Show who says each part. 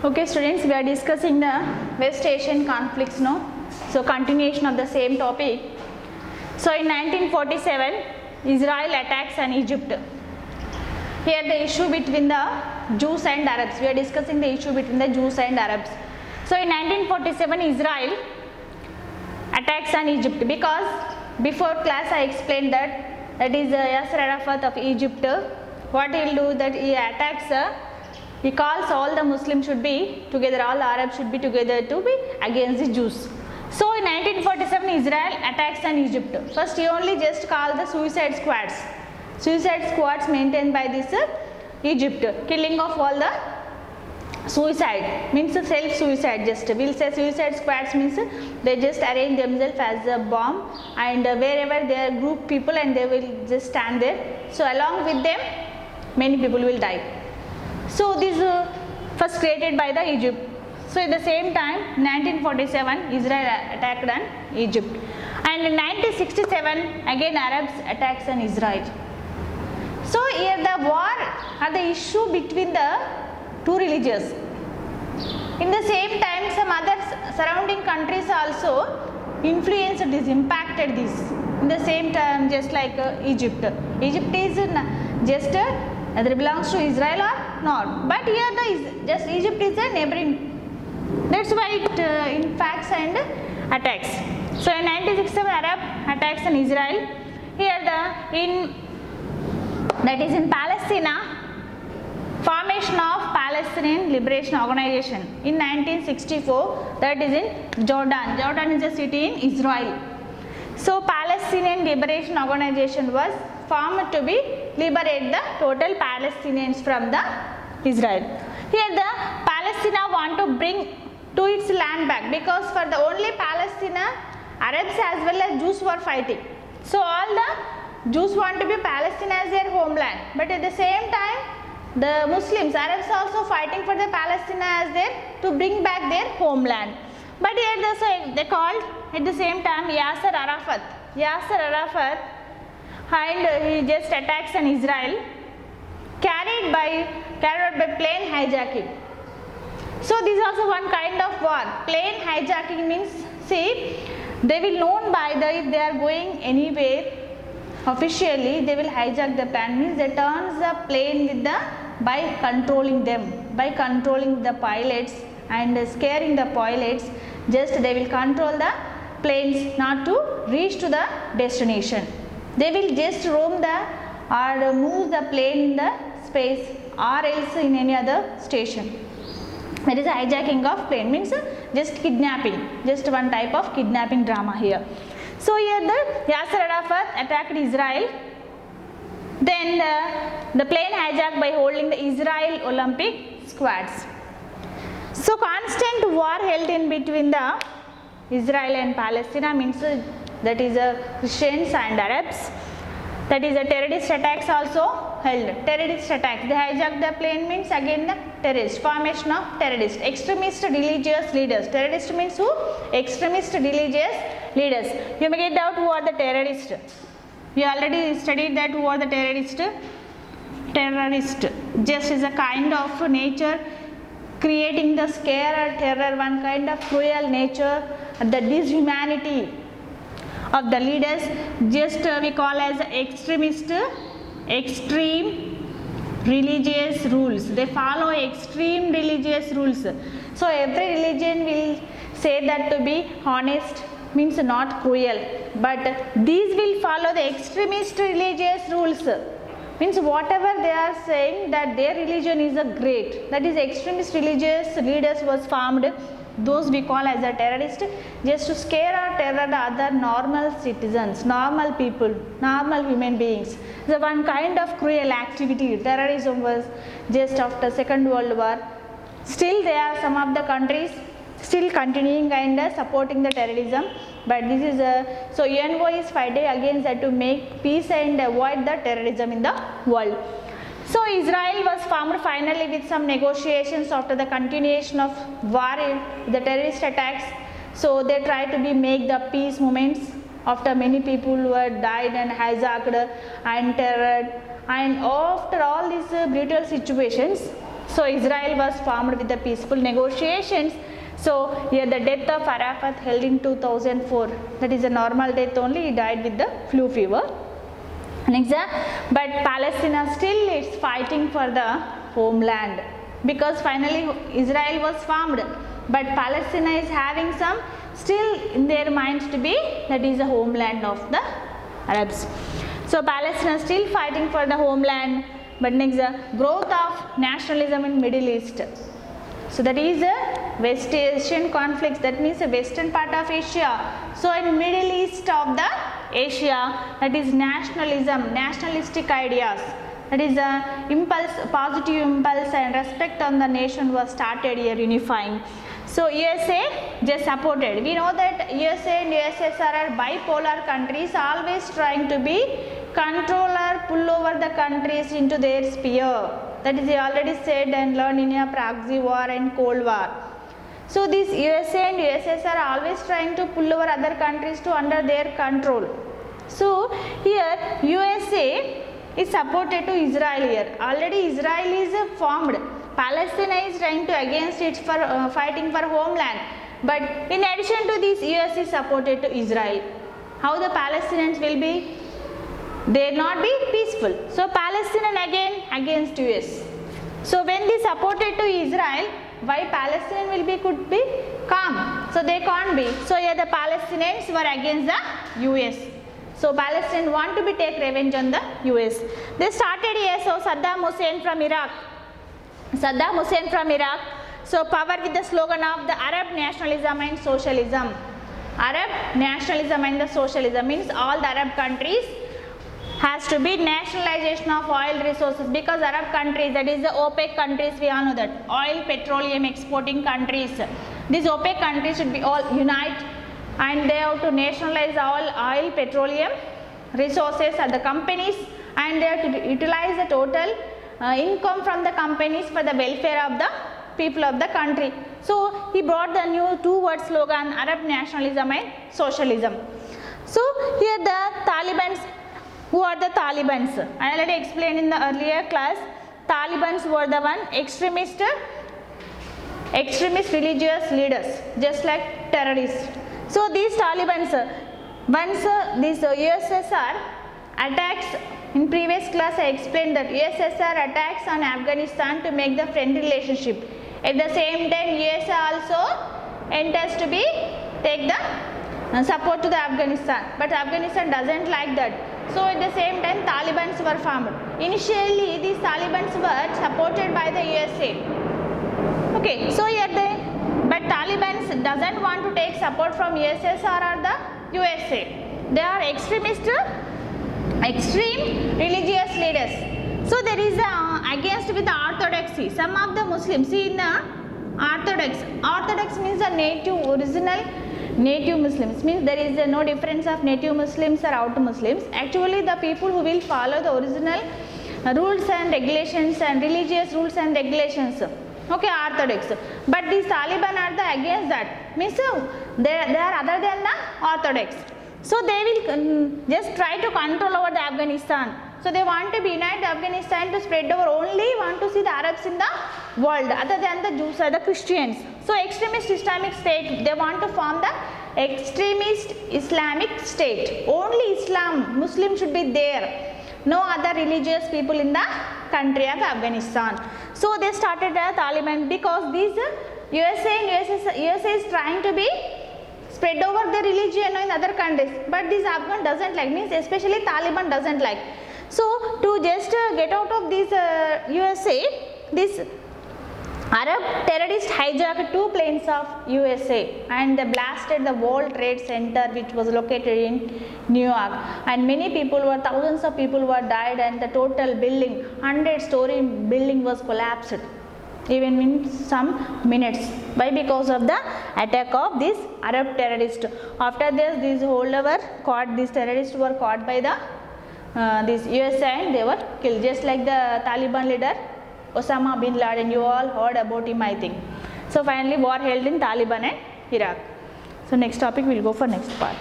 Speaker 1: Okay students, we are discussing the West Asian conflicts now. So continuation of the same topic. So in 1947, Israel attacks on Egypt. Here the issue between the Jews and Arabs. We are discussing the issue between the Jews and Arabs. So in 1947, Israel attacks on Egypt because before class I explained that is Yasser Arafat of Egypt. What he will do that he attacks. He calls all the Muslims should be together, all Arabs should be together to be against the Jews. So in 1947 Israel attacks on Egypt. First he only just called the suicide squads. Suicide squads maintained by this Egypt. Killing of all the suicide means self-suicide, just we'll say suicide squads means they just arrange themselves as a bomb and wherever they are group people and they will just stand there. So along with them many people will die. So this first created by the Egypt. So at the same time 1947 Israel attacked on Egypt and in 1967 again Arabs attacks on Israel. So here the war or the issue between the two religions. In the same time some other surrounding countries also influenced this, impacted this. In the same time just like Egypt. Egypt is just whether it belongs to Israel or not, but here just Egypt is a neighboring, that's why it impacts and attacks. So in 1967 Arab attacks on Israel. Here that is in Palestine, formation of Palestinian Liberation Organization in 1964, that is in Jordan. Jordan is a city in Israel. So Palestinian Liberation Organization was formed to be liberate the total Palestinians from the Israel. Here the Palestine want to bring to its land back because for the only Palestine Arabs as well as Jews were fighting. So all the Jews want to be Palestine as their homeland, but at the same time the Muslims, Arabs also fighting for the Palestine as their to bring back their homeland. But here they called at the same time Yasser Arafat. Yasser Arafat and he just attacks on Israel carried by plane hijacking. So this is also one kind of war. Plane hijacking means, see, they will known by the, if they are going anywhere officially, they will hijack the plane, means they turns the plane with the, by controlling them, by controlling the pilots and scaring the pilots, just they will control the planes not to reach to the destination. They will just roam the or move the plane in the space or else in any other station. That is hijacking of plane, means just kidnapping, just one type of kidnapping drama here. So here the Yasser Arafat attacked Israel. Then the plane hijacked by holding the Israel Olympic squads. So constant war held in between the Israel and Palestine, means that is Christians and Arabs. That is terrorist attacks also held. Terrorist attacks, they hijacked the plane means again the terrorist, formation of terrorist, extremist religious leaders. Terrorist means who? Extremist religious leaders. You may get doubt who are the terrorists. We already studied that who are the terrorists. Terrorist just is a kind of nature creating the scare or terror, one kind of cruel nature, the dishumanity of the leaders, just we call as extremist, extreme religious rules. They follow extreme religious rules. So every religion will say that to be honest, means not cruel, but these will follow the extremist religious rules. Means whatever they are saying that their religion is a great, that is extremist religious leaders was formed, those we call as a terrorist, just to scare or terror the other normal citizens, normal people, normal human beings. The one kind of cruel activity. Terrorism was just after Second World War. Still there are some of the countries still continuing and supporting the terrorism, but this is so UNO is fighting against that to make peace and avoid the terrorism in the world. So Israel was formed finally with some negotiations after the continuation of war, the terrorist attacks. So they try to make the peace movements after many people who had died and hijacked and terrored, and after all these brutal situations, So Israel was formed with the peaceful negotiations. So here the death of Arafat held in 2004. That is a normal death only. He died with the flu fever. Next, but Palestine still is fighting for the homeland, because finally Israel was formed, but Palestine is having some still in their minds to be that is the homeland of the Arabs. So Palestine is still fighting for the homeland. But next, the growth of nationalism in Middle East. So that is a West Asian conflicts, that means the western part of Asia. So in Middle East of the Asia, that is nationalism, nationalistic ideas, that is a impulse, positive impulse and respect on the nation was started here unifying. So USA just supported. We know that USA and USSR are bipolar countries, always trying to be control or pull over the countries into their sphere. That is, they already said and learned in a proxy war and Cold War. So these USA and USSR are always trying to pull over other countries to under their control. So here USA is supported to Israel here. Already Israel is formed. Palestine is trying to against it for fighting for homeland. But in addition to this, US is supported to Israel. How the Palestinians will be? They will not be peaceful. So Palestinian again against US. So when they supported to Israel, why Palestinian will be could be calm? So they can't be. So here the Palestinians were against the US. So Palestinians want to be take revenge on the US. They started here. So Saddam Hussein from Iraq. So power with the slogan of the Arab nationalism and socialism. Arab nationalism and the socialism means all the Arab countries has to be nationalization of oil resources, because Arab countries, that is the OPEC countries, we all know that oil petroleum exporting countries, these OPEC countries should be all unite and they have to nationalize all oil petroleum resources at the companies, and they have to utilize the total income from the companies for the welfare of the people of the country. So he brought the new two-word slogan, Arab nationalism and socialism. So here the Taliban's. Who are the Talibans? I already explained in the earlier class. Talibans were the one extremist religious leaders, just like terrorists. So these Talibans, once this USSR attacks, in previous class I explained that USSR attacks on Afghanistan to make the friend relationship. At the same time, USA also enters to be take the support to the Afghanistan, but Afghanistan doesn't like that. So at the same time, Talibans were formed. Initially, these Talibans were supported by the USA. Okay, so here but Talibans doesn't want to take support from USSR or the USA. They are extreme religious leaders. So there is against with the orthodoxy. Some of the Muslims, see in the orthodox means the native Muslims, means there is no difference of native Muslims or out Muslims. Actually the people who will follow the original rules and regulations and religious rules and regulations, okay, orthodox. But these Taliban are the against that, means they are other than the orthodox. So they will just try to control over the Afghanistan. So they want to unite Afghanistan to spread over, only want to see the Arabs in the world other than the Jews or the Christians. So extremist Islamic State, they want to form the extremist Islamic State. Only Islam, Muslim should be there. No other religious people in the country of Afghanistan. So they started the Taliban because these USA is trying to be spread over the religion in other countries, but this Afghan doesn't like, means especially Taliban doesn't like. So to just get out of this USA, this Arab terrorists hijacked 2 planes of USA and they blasted the World Trade Center, which was located in New York, and thousands of people were died, and the total building, 100-story building was collapsed even in some minutes. Why? Because of the attack of these Arab terrorists. After this, these terrorists were caught by the this USA and they were killed, just like the Taliban leader Osama bin Laden. You all heard about him, I think. So finally war held in Taliban and Iraq. So next topic, we will go for next part.